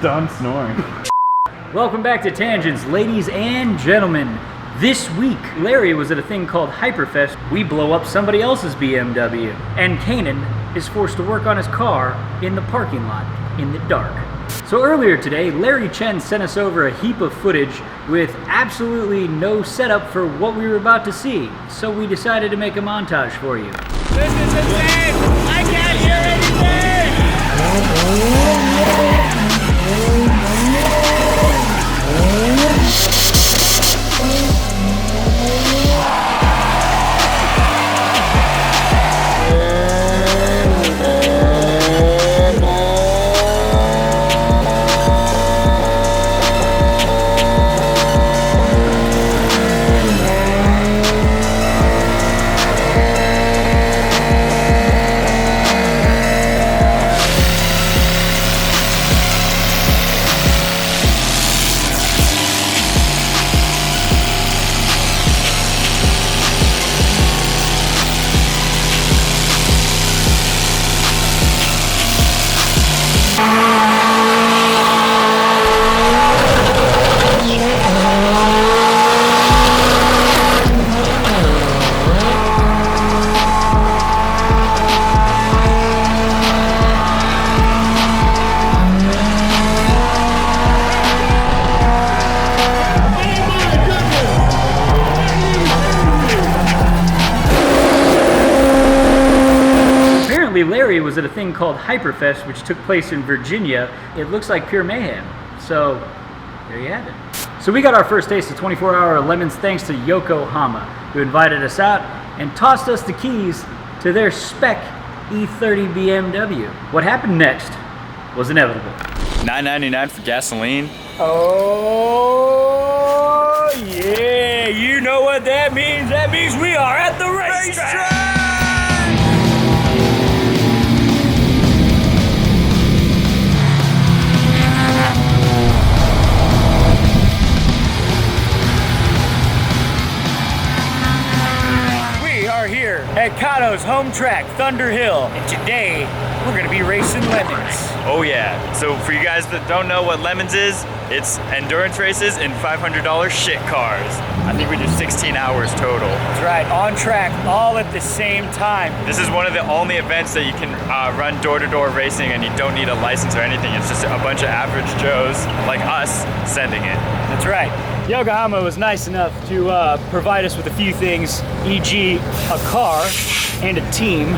done snoring. Welcome back to Tangents, ladies and gentlemen. This week, Larry was at a thing called Hyperfest. We blow up somebody else's BMW. And Kanan is forced to work on his car in the parking lot in the dark. So earlier today, Larry Chen sent us over a heap of footage with absolutely no setup for what we were about to see. So we decided to make a montage for you. This is insane! I can't hear anything! Larry was at a thing called Hyperfest, which took place in Virginia. It looks like pure mayhem. So, there you have it. So we got our first taste of 24-hour LeMons thanks to Yokohama, who invited us out and tossed us the keys to their spec E30 BMW. What happened next was inevitable. $9.99 for gasoline. Oh, yeah, you know what that means? That means we are at the racetrack! Here at Kano's home track, Thunder Hill, and today we're going to be racing LeMons. Oh yeah, so for you guys that don't know what LeMons is, it's endurance races in $500 shit cars. I think we do 16 hours total. That's right, on track, all at the same time. This is one of the only events that you can run door-to-door racing and you don't need a license or anything. It's just a bunch of average Joes like us sending it. That's right. Yokohama was nice enough to provide us with a few things, e.g. a car and a team,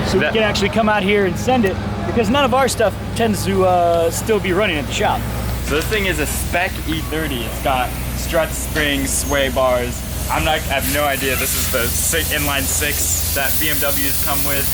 so we can actually come out here and send it, because none of our stuff tends to still be running at the shop. So this thing is a spec E30. It's got struts, springs, sway bars. I have no idea. This is the inline six that BMWs come with.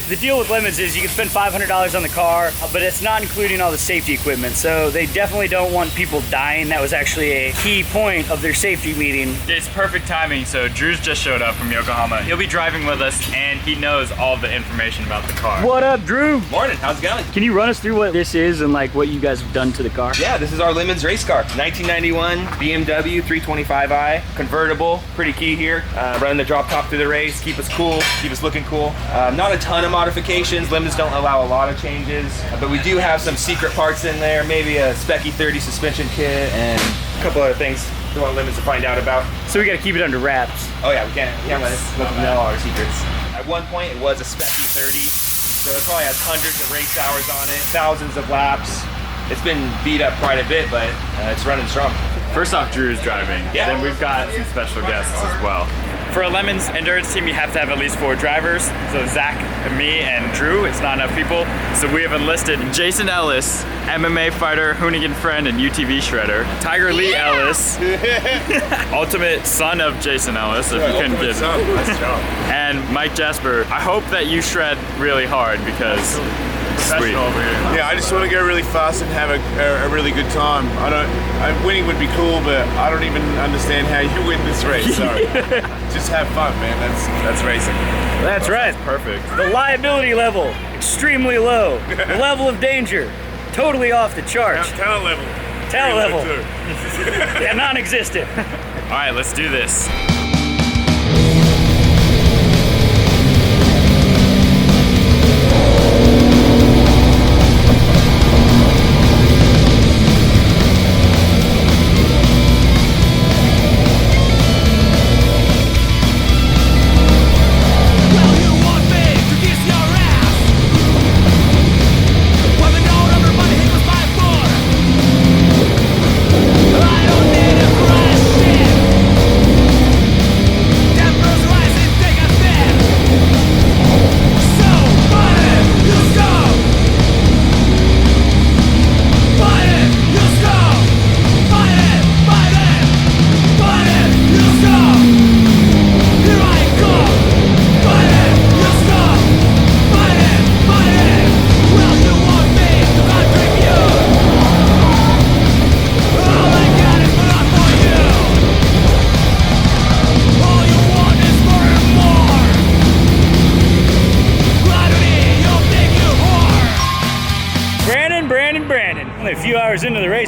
The deal with LeMons is you can spend $500 on the car, but it's not including all the safety equipment. So they definitely don't want people dying. That was actually a key point of their safety meeting. It's perfect timing. So Drew's just showed up from Yokohama. He'll be driving with us and he knows all the information about the car. What up, Drew? Morning, how's it going? Can you run us through what this is and like what you guys have done to the car? Yeah, this is our LeMons race car. 1991 BMW 325i. Convertible, pretty key here. Running the drop top through the race, keep us cool, keep us looking cool. Not a ton of modifications. LeMons don't allow a lot of changes, but we do have some secret parts in there, maybe a spec E30 suspension kit and a couple other things we want LeMons to find out about. So we gotta keep it under wraps. Oh yeah, we can't let them know all our secrets. At one point it was a spec E30, so it probably has hundreds of race hours on it, thousands of laps. It's been beat up quite a bit, but it's running strong. First off, Drew's driving. Yeah. Then we've got some special guests as well. For a LeMons endurance team, you have to have at least 4 drivers. So Zach, me, and Drew, it's not enough people. So we have enlisted Jason Ellis, MMA fighter, Hoonigan friend, and UTV shredder. Tiger Lee Ellis, ultimate son of Jason Ellis, if you couldn't get it. Nice job. And Mike Jasper. I hope that you shred really hard because sweet. Yeah, I just want to go really fast and have a really good time. Winning would be cool, but I don't even understand how you win this race. So just have fun, man. That's racing. That's right. Perfect. The liability level, extremely low. The level of danger, totally off the charts. Talent level. Talent level. Yeah, non-existent. All right, let's do this.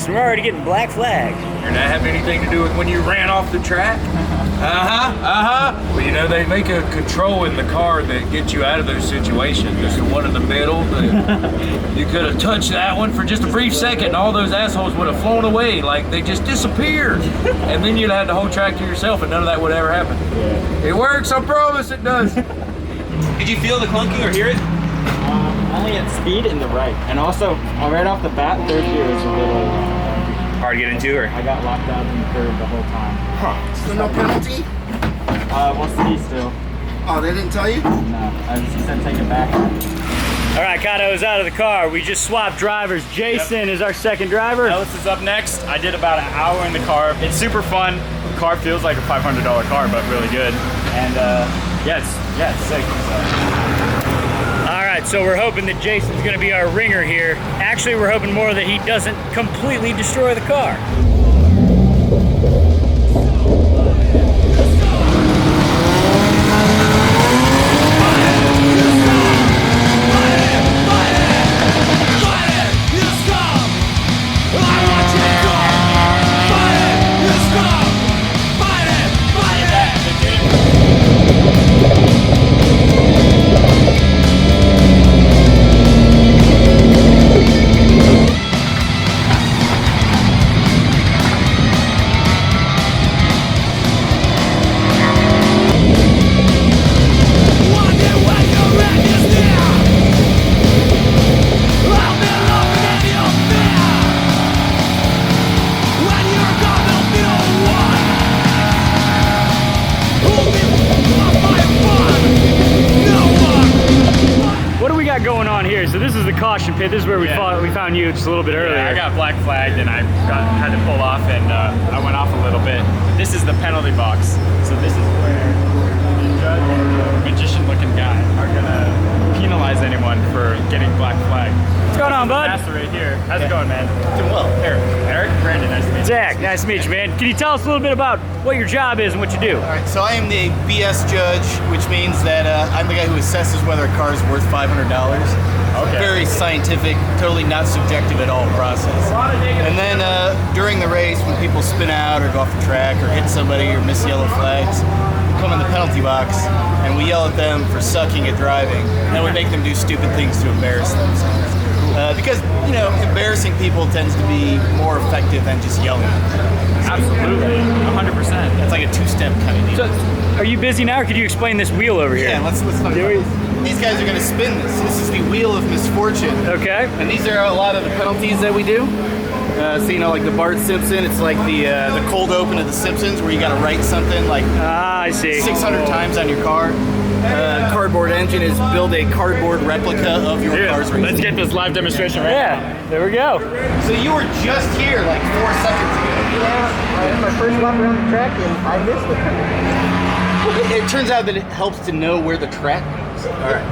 Jason, we're already getting black flagged. Did that have anything to do with when you ran off the track? Well, you know, they make a control in the car that gets you out of those situations. There's the one in the middle. You could have touched that one for just a brief second, and all those assholes would have flown away. Like, they just disappeared. And then you'd have the whole track to yourself, and none of that would ever happen. Yeah. It works, I promise it does. Did you feel the clunking or hear it? Only at speed in the right. And also, right off the bat, third gear is a little... Hard to get into, or? I got locked out in the curve the whole time. Huh. So no penalty? We'll see still. Oh, they didn't tell you? No, he said take it back. All right, Kato's out of the car. We just swapped drivers. Jason is our second driver. Ellis is up next. I did about an hour in the car. It's super fun. The car feels like a $500 car, but really good. And yeah, it's sick. All right, so we're hoping that Jason's gonna be our ringer here. Actually, we're hoping more that he doesn't completely destroy the car. Going on here. So this is the caution pit. This is where we found you just a little bit earlier. I got black flagged and I had to pull off, and I went off a little bit. This is the penalty box. So this is where the judge and the magician-looking guy are gonna penalize anyone for getting black flagged. What's going on, bud? Master right here. How's it going, man? Doing well. Eric, Brandon, nice to meet you. Zach, nice to meet you, man. Can you tell us a little bit about what your job is and what you do? All right, so I am the BS judge, which means that I'm the guy who assesses whether a car is worth $500. Okay. Very scientific, totally not subjective at all process. And then during the race, when people spin out or go off the track or hit somebody or miss yellow flags, we come in the penalty box and we yell at them for sucking at driving. And then we make them do stupid things to embarrass themselves. Because, you know, embarrassing people tends to be more effective than just yelling at them. Absolutely, 100%. It's like a two-step kind of deal. So, are you busy now, or could you explain this wheel over here? Yeah, let's talk about it. These guys are going to spin this. This is the wheel of misfortune. Okay. And these are a lot of the penalties that we do. So, you know, like the Bart Simpson, it's like the cold open of the Simpsons where you got to write something like I see. 600 times on your car. Cardboard engine is build a cardboard replica of your car's race. Let's get this live demonstration right now. Yeah, there we go. So you were just here like 4 seconds ago. Yeah, I had my first lap around the track and I missed the penalty. It turns out that it helps to know where the track goes. All right.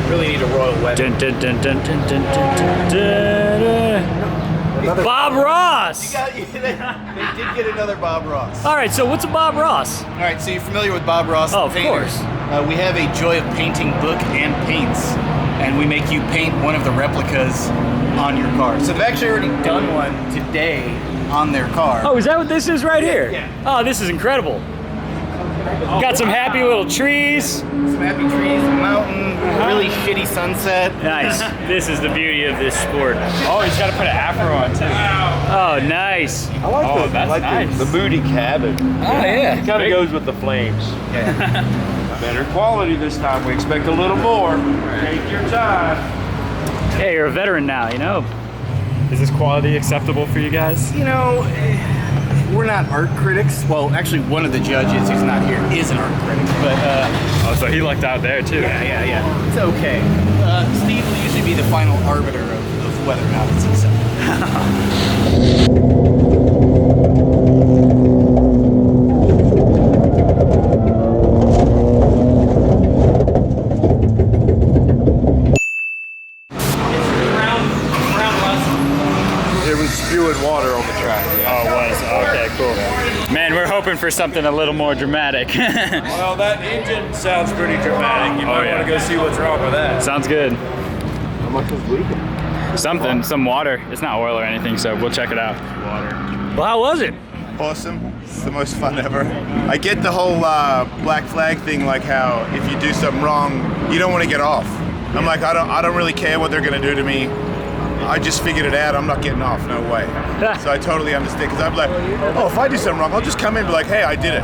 Really need a royal wedding. Dun, dun, dun, dun, dun, dun, dun, dun, dun. Bob Ross! They did get another Bob Ross. All right, so what's a Bob Ross? All right, so you're familiar with Bob Ross? Oh, the of painter. course. We have a Joy of Painting book and paints, and we make you paint one of the replicas on your car. So they've actually already done one today on their car. Oh, is that what this is right here? Yeah. Oh, this is incredible. Got some happy little trees. Some happy trees, a mountain, a really shitty sunset. Nice. This is the beauty of this sport. Oh, he's got to put an afro on too. Oh, nice. Oh, that's nice. The moody cabin. Oh, yeah. It kind of goes with the flames. Better quality this time. We expect a little more. Take your time. Hey, you're a veteran now, you know. Is this quality acceptable for you guys? You know, we're not art critics. Well, actually, one of the judges who's not here is an art critic. But Oh, so he lucked out there too. yeah. It's okay. Steve will usually be the final arbiter of whether or not it's acceptable. was spewing water on the track. Yeah. Oh, it was. Okay, cool. Man, we're hoping for something a little more dramatic. Well, that engine sounds pretty dramatic. You might want to go see what's wrong with that. Sounds good. How much was leaking? Something, some water. It's not oil or anything, so we'll check it out. Water. Well, how was it? Awesome. It's the most fun ever. I get the whole black flag thing, like how if you do something wrong, you don't want to get off. I'm like, I don't really care what they're gonna do to me. I just figured it out. I'm not getting off. No way. So I totally understand. Because I'm like, oh, if I do something wrong, I'll just come in and be like, hey, I did it.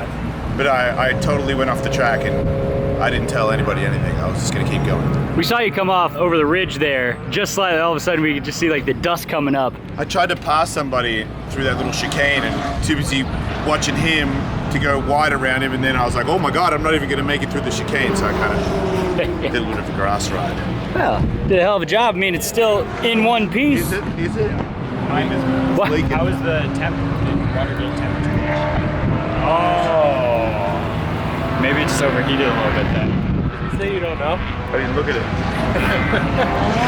But I totally went off the track and I didn't tell anybody anything. I was just gonna keep going. We saw you come off over the ridge there, just like all of a sudden we could just see like the dust coming up. I tried to pass somebody through that little chicane and too busy watching him to go wide around him, and then I was like, oh my God, I'm not even gonna make it through the chicane, so I kind of did a little bit of a grass ride. Well, did a hell of a job. I mean, it's still in one piece. Is it? I mean, it's What? leaking. How is the water temperature? Oh, maybe it just overheated a little bit then. Say you don't know. I didn't look at it.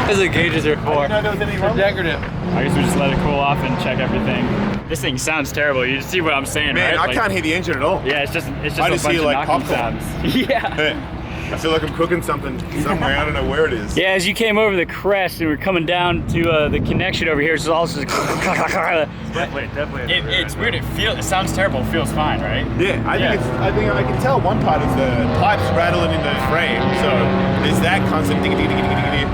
That's what gauges are for. Decorative. I guess we just let it cool off and check everything. This thing sounds terrible. You see what I'm saying, Man, right? I can't hear the engine at all. Yeah, it's just I a just bunch hear of like knocking popcorn. sounds. Yeah. I feel like I'm cooking something somewhere. I don't know where it is. Yeah, as you came over the crest and we're coming down to the connection over here, it's also Definitely. It's weird. It sounds terrible. It feels fine, right? Yeah, I think I can tell one part is the pipes rattling in the frame. So there's that constant ding ding ding ding ding.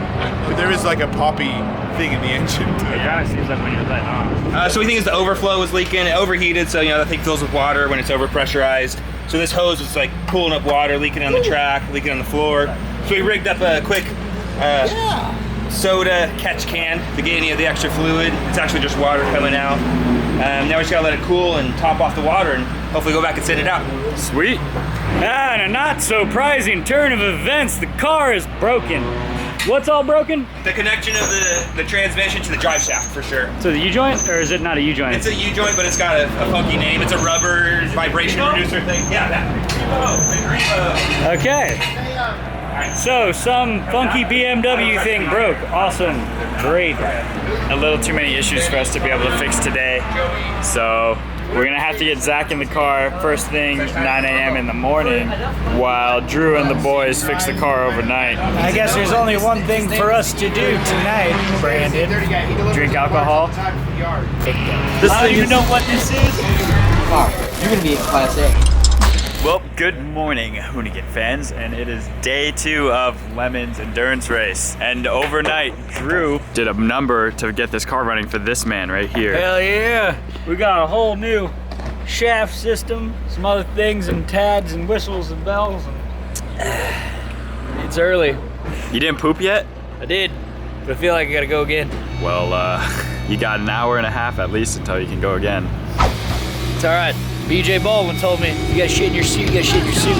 But there is like a poppy thing in the engine too. It kind of seems like when you're letting on. So we think it's the overflow was leaking. It overheated, so that thing fills with water when it's overpressurized. So this hose was like pulling up water, leaking on the track, leaking on the floor. So we rigged up a quick soda catch can to get any of the extra fluid. It's actually just water coming out. Now we just gotta let it cool and top off the water and hopefully go back and send it out. Sweet. And a not surprising turn of events, the car is broken. What's all broken? The connection of the transmission to the drive shaft for sure. So the U-joint, or is it not a U-joint? It's a U-joint, but it's got a funky name. It's a rubber vibration reducer thing. Yeah, that. Okay. So some funky BMW thing broke. Awesome. Great. A little too many issues for us to be able to fix today. So we're gonna have to get Zach in the car first thing 9 a.m. in the morning while Drew and the boys fix the car overnight. I guess there's only one thing for us to do tonight, Brandon. Drink alcohol. I don't even know what this is. You're gonna be in Class A. Well, good morning, Hoonigan fans, and it is day 2 of LeMons endurance race. And overnight, Drew did a number to get this car running for this man right here. Hell yeah. We got a whole new shaft system, some other things and tags and whistles and bells. And it's early. You didn't poop yet? I did, but I feel like I gotta go again. Well, you got an hour and a half at least until you can go again. It's all right. BJ Baldwin told me, you gotta shit in your suit, you gotta shit in your suit.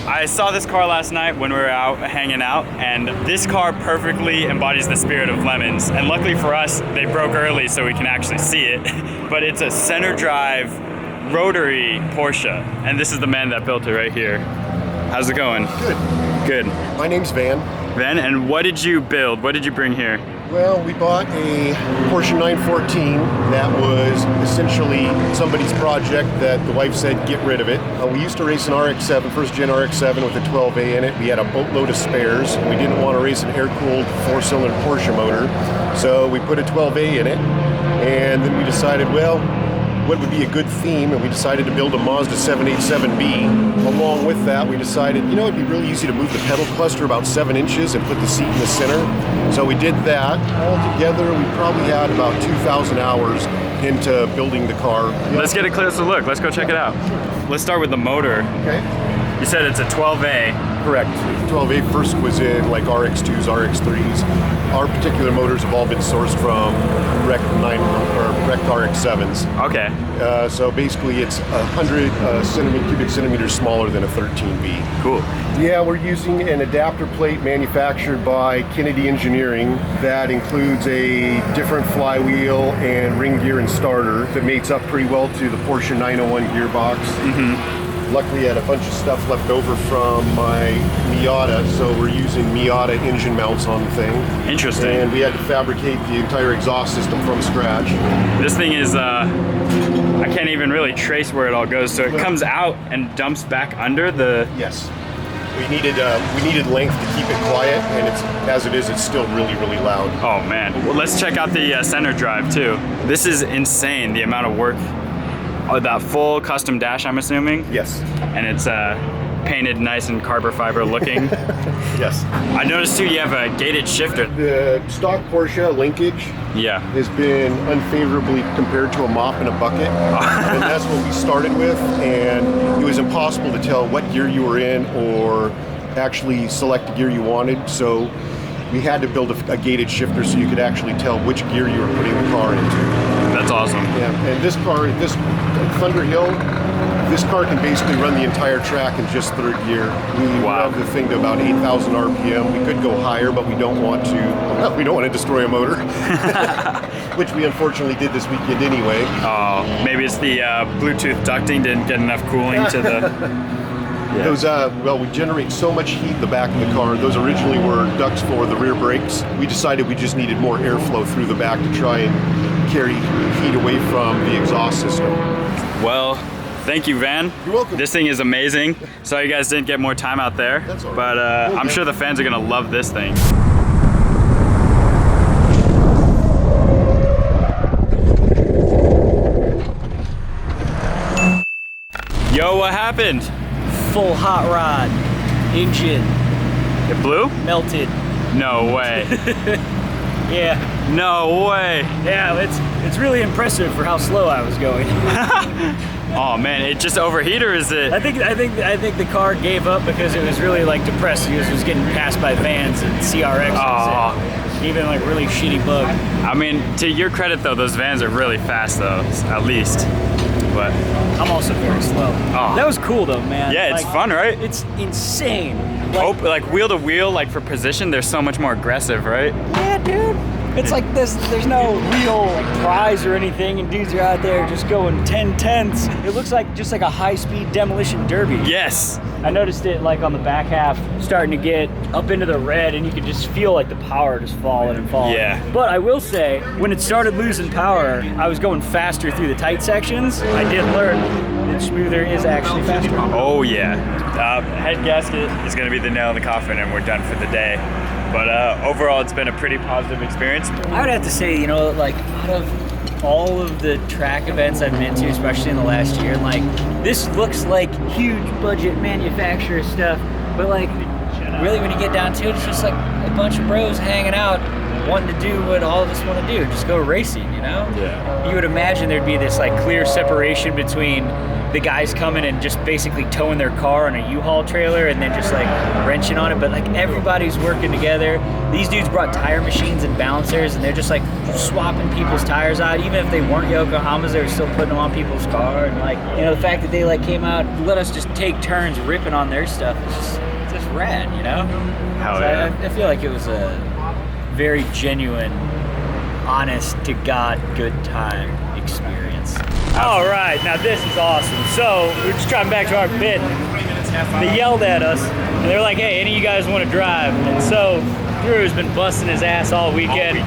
I saw this car last night when we were out hanging out, and this car perfectly embodies the spirit of LeMons. And luckily for us, they broke early so we can actually see it. But it's a center drive rotary Porsche, and this is the man that built it right here. How's it going? Good. Good. My name's Van. Van, and what did you build? What did you bring here? Well, we bought a Porsche 914 that was essentially somebody's project that the wife said, get rid of it. We used to race an RX-7, first gen RX-7 with a 12A in it. We had a boatload of spares. We didn't want to race an air-cooled 4-cylinder Porsche motor, so we put a 12A in it. And then we decided, well, what would be a good theme, and we decided to build a Mazda 787B. Along with that, we decided, it'd be really easy to move the pedal cluster about 7 inches and put the seat in the center. So we did that. All together, we probably had about 2,000 hours into building the car. Let's get a closer look. Let's go check it out. Let's start with the motor. Okay. You said it's a 12A. Correct. 312A first was in like RX2s, RX3s. Our particular motors have all been sourced from wrecked RX7s. Okay. So basically it's 100 cubic centimeters smaller than a 13B. Cool. Yeah, we're using an adapter plate manufactured by Kennedy Engineering that includes a different flywheel and ring gear and starter that mates up pretty well to the Porsche 901 gearbox. Luckily, I had a bunch of stuff left over from my Miata, so we're using Miata engine mounts on the thing. Interesting. And we had to fabricate the entire exhaust system from scratch. This thing is, I can't even really trace where it all goes. So it comes out and dumps back under the... Yes. We needed length to keep it quiet, and as it is, it's still really, really loud. Oh man. Well, let's check out the center drive too. This is insane, the amount of work. Oh, that full custom dash, I'm assuming? Yes. And it's painted nice and carbon fiber looking. Yes. I noticed too you have a gated shifter. The stock Porsche linkage has been unfavorably compared to a mop and a bucket. And that's what we started with, and it was impossible to tell what gear you were in or actually select the gear you wanted. So we had to build a gated shifter so you could actually tell which gear you were putting the car into. That's awesome. Yeah, and this car, this Thunder Hill, this car can basically run the entire track in just third gear. We rev the thing to about 8,000 RPM. We could go higher, but we don't want to. We don't want to destroy a motor, which we unfortunately did this weekend anyway. Oh, maybe it's the Bluetooth ducting didn't get enough cooling to the. Yeah. Those, well, we generate so much heat in the back of the car. Those originally were ducts for the rear brakes. We decided we just needed more airflow through the back to try and carry heat away from the exhaust system. Well, thank you, Van. You're welcome. This thing is amazing. Sorry you guys didn't get more time out there. That's all right. But I'm sure the fans are gonna love this thing. Yo, what happened? Full hot rod, engine It blew? melted. No way. Yeah, No way. yeah, it's really impressive for how slow I was going. Oh man, it just overheated, or is it? I think the car gave up because it was really like depressed. It was getting passed by vans and CRXs and even like really shitty bug. I mean, to your credit though, those vans are really fast though, at least. But I'm also very slow. Oh. That was cool though, man. yeah, it's Like, fun, right? It's insane. Like wheel to wheel, like for position, they're so much more aggressive, right? Yeah, dude. It's like there's no real prize or anything, and dudes are out there just going 10 tenths. It looks like just like a high-speed demolition derby. Yes. I noticed it like on the back half starting to get up into the red, and you could just feel like the power just falling and falling. Yeah. But I will say, when it started losing power, I was going faster through the tight sections. I did learn that smoother is actually faster. Oh yeah. Head gasket is gonna be the nail in the coffin, and we're done for the day. But overall, it's been a pretty positive experience. I would have to say, you know, like out of all of the track events I've been to, especially in the last year, like this looks like huge budget manufacturer stuff, but like really when you get down to it, it's just like a bunch of bros hanging out, wanting to do what all of us want to do, just go racing, you know? Yeah. You would imagine there'd be this like clear separation between the guys coming and just basically towing their car on a U-Haul trailer and then just like wrenching on it, but like everybody's working together. These dudes brought tire machines and balancers, and they're just like swapping people's tires out. Even if they weren't Yokohamas, they were still putting them on people's car. And like, you know, the fact that they like came out and let us just take turns ripping on their stuff is just rad, you know? Hell So yeah. I feel like it was a very genuine, honest to God good time experience. All right, now this is awesome. So we're just driving back to our pit. They yelled at us, and they're like, "Hey, any of you guys want to drive?" And so Drew has been busting his ass all weekend,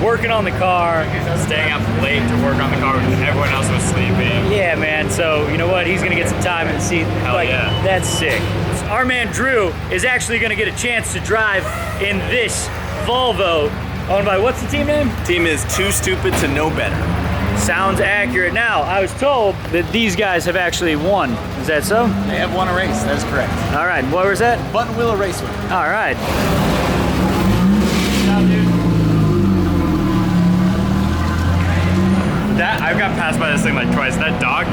working on the car, Staying up late to work on the car when everyone else was sleeping. Yeah, man. So you know what? He's gonna get some time in the seat. Hell yeah. That's sick. Our man Drew is actually gonna get a chance to drive in this Volvo, owned by what's the team name? Team is Too Stupid to Know Better. Sounds accurate. Now, I was told that these guys have actually won. Is that so? They have won a race, that is correct. All right. What was that? Buttonwheel Raceway. All right. I've got passed by this thing like twice. That dog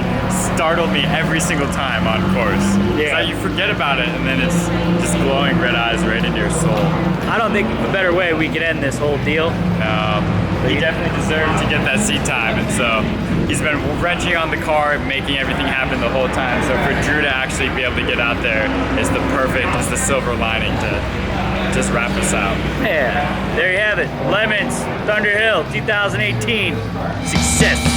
startled me every single time on course. Yeah. So you forget about it, and then it's just glowing red eyes right into your soul. I don't think a better way we could end this whole deal. No, he definitely deserved to get that seat time, and so he's been wrenching on the car, making everything happen the whole time. So for Drew to actually be able to get out there is the silver lining to just wrap us out. Yeah, there you have it. LeMons, Thunder Hill, 2018. Success.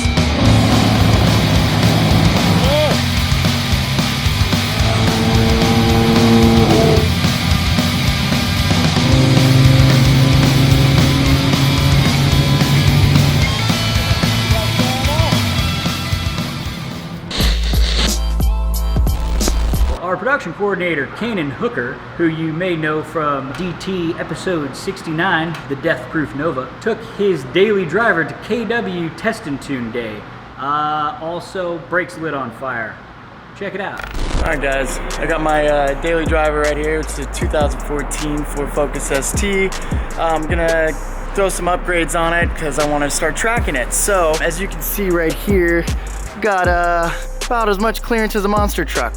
Our production coordinator, Kanan Hooker, who you may know from DT episode 69, The Death Proof Nova, took his daily driver to KW Test and Tune Day. Also, brakes lit on fire. Check it out. Alright guys, I got my daily driver right here. It's a 2014 Ford Focus ST. I'm gonna throw some upgrades on it because I want to start tracking it. So, as you can see right here, got about as much clearance as a monster truck.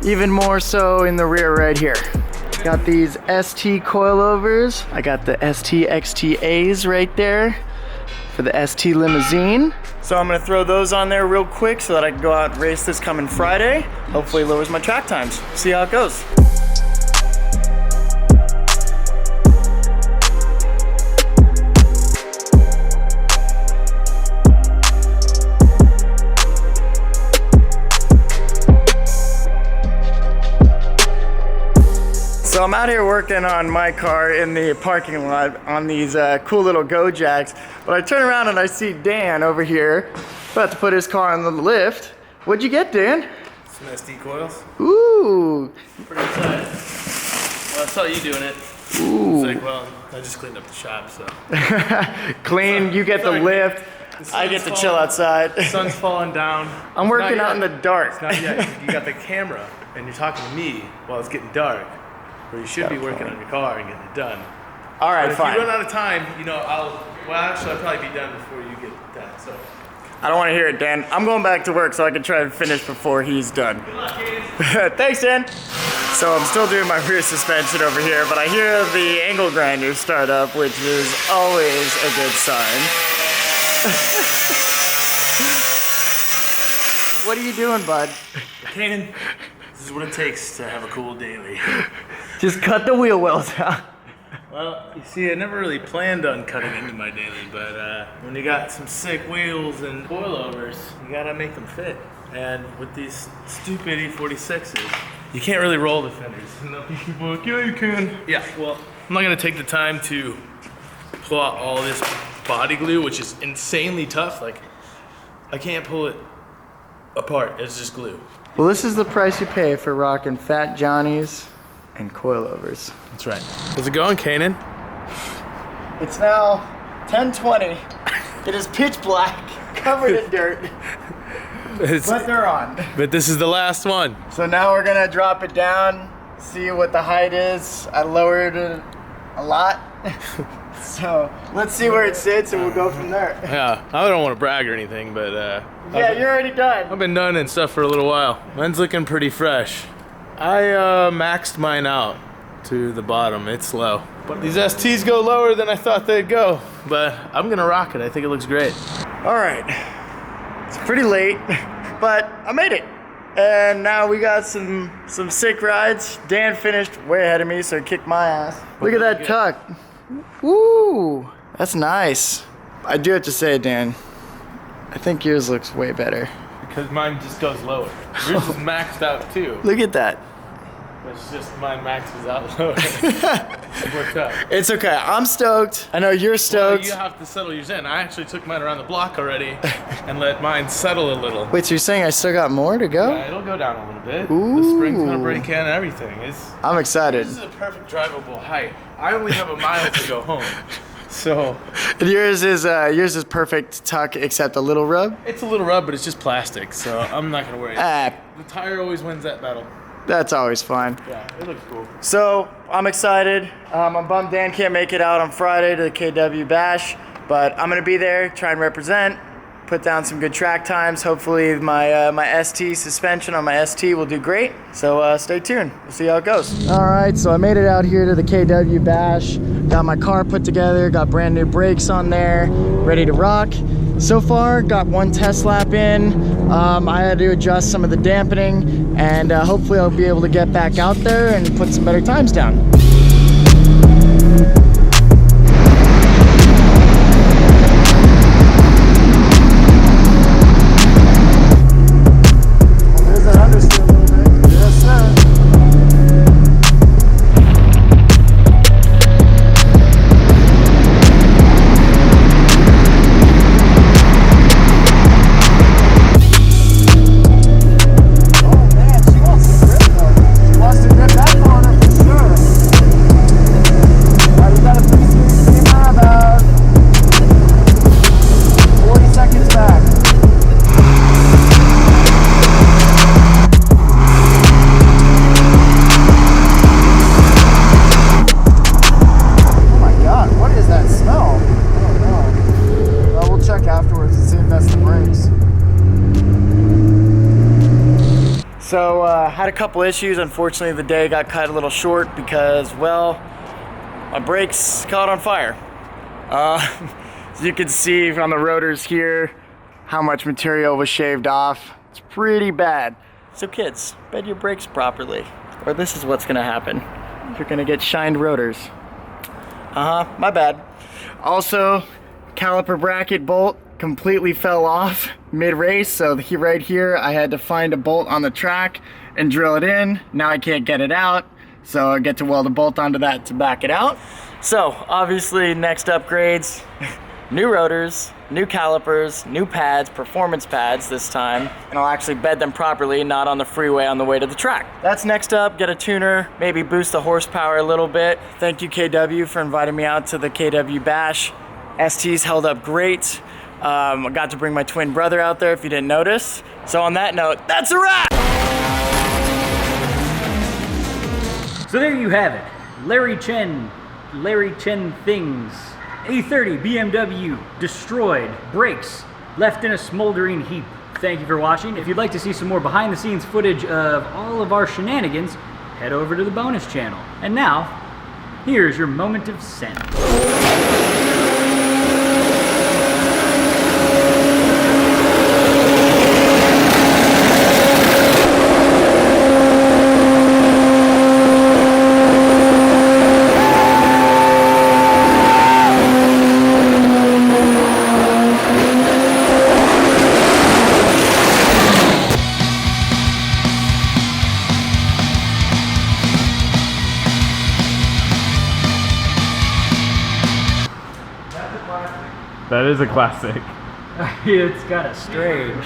Even more so in the rear right here. Got these ST coilovers. I got the ST XTAs right there for the ST limousine. So I'm gonna throw those on there real quick so that I can go out and race this coming Friday. Hopefully lowers my track times. See how it goes. So I'm out here working on my car in the parking lot on these cool little Go Jacks, but I turn around and I see Dan over here about to put his car on the lift. What'd you get, Dan? Some SD coils. Ooh. Pretty excited. Well, I saw you doing it. Ooh. It's like, well, I just cleaned up the shop, so. Clean, you get the lift. I get to chill outside. The sun's falling down. I'm working out in the dark. It's not yet. You got the camera and you're talking to me while it's getting dark. Where you should be working on your car and getting it done. All right, but fine. If you run out of time, you know, I'll probably be done before you get done, so. I don't want to hear it, Dan. I'm going back to work so I can try and finish before he's done. Good luck, Kaden. Thanks, Dan. So I'm still doing my rear suspension over here, but I hear the angle grinder start up, which is always a good sign. What are you doing, bud? Kaden, this is what it takes to have a cool daily. Just cut the wheel wells out. Well, you see, I never really planned on cutting into my daily, but when you got some sick wheels and coilovers, you gotta make them fit. And with these stupid E46s, you can't really roll the fenders. And there'll be people like, yeah, you can. Yeah, well, I'm not gonna take the time to pull out all this body glue, which is insanely tough. Like, I can't pull it apart, it's just glue. Well, this is the price you pay for rocking Fat Johnnies and coilovers. That's right. How's it going, Kanan? It's now 10:20. It is pitch black, covered in dirt, but they're on. But this is the last one. So now we're gonna drop it down, see what the height is. I lowered it a lot. So let's see where it sits and we'll go from there. Yeah, I don't want to brag or anything, but yeah, you're already done. I've been done and stuff for a little while. Mine's looking pretty fresh. I maxed mine out to the bottom. It's low. But these STs go lower than I thought they'd go. But I'm gonna rock it. I think it looks great. All right, it's pretty late, but I made it. And now we got some sick rides. Dan finished way ahead of me, so he kicked my ass. Look at that tuck. Woo, that's nice. I do have to say, Dan, I think yours looks way better. Because mine just goes lower. Yours is maxed out too. Look at that. It's just mine maxes out lower. It worked out. It's okay, I'm stoked. I know you're stoked. Well, you have to settle yours in. I actually took mine around the block already and let mine settle a little. Wait, so you're saying I still got more to go? Yeah, it'll go down a little bit. Ooh. The spring's gonna break in and everything. I'm excited. This is a perfect drivable height. I only have a mile to go home. So yours is perfect tuck except a little rub? It's a little rub, but it's just plastic, so I'm not gonna worry. The tire always wins that battle. That's always fine. Yeah, it looks cool. So I'm excited. I'm bummed Dan can't make it out on Friday to the KW Bash, but I'm gonna be there, try and represent. put down some good track times. Hopefully my my ST suspension on my ST will do great. So stay tuned. We'll see how it goes. All right, so I made it out here to the KW Bash. Got my car put together, got brand new brakes on there, ready to rock. So far, got one test lap in. I had to adjust some of the dampening, and hopefully I'll be able to get back out there and put some better times down. There's that understeer a little bit. Yes, sir. So had a couple issues. Unfortunately, the day got cut a little short because, well, my brakes caught on fire. As you can see on the rotors here, how much material was shaved off. It's pretty bad. So kids, bed your brakes properly, or this is what's gonna happen. You're gonna get shined rotors. My bad. Also, caliper bracket bolt completely fell off mid-race, so right here I had to find a bolt on the track and drill it in. Now I can't get it out, so I get to weld a bolt onto that to back it out. So obviously next upgrades, new rotors, new calipers, new pads, performance pads this time, and I'll actually bed them properly, not on the freeway on the way to the track. That's next up. Get a tuner, maybe boost the horsepower a little bit. Thank you KW for inviting me out to the KW Bash. ST's held up great. I got to bring my twin brother out there if you didn't notice. So on that note, that's a wrap! So there you have it. Larry Chen things. A30 BMW destroyed, brakes left in a smoldering heap. Thank you for watching. If you'd like to see some more behind the scenes footage of all of our shenanigans, head over to the bonus channel. And now, here's your moment of sense. That is a classic. It's kind of strange.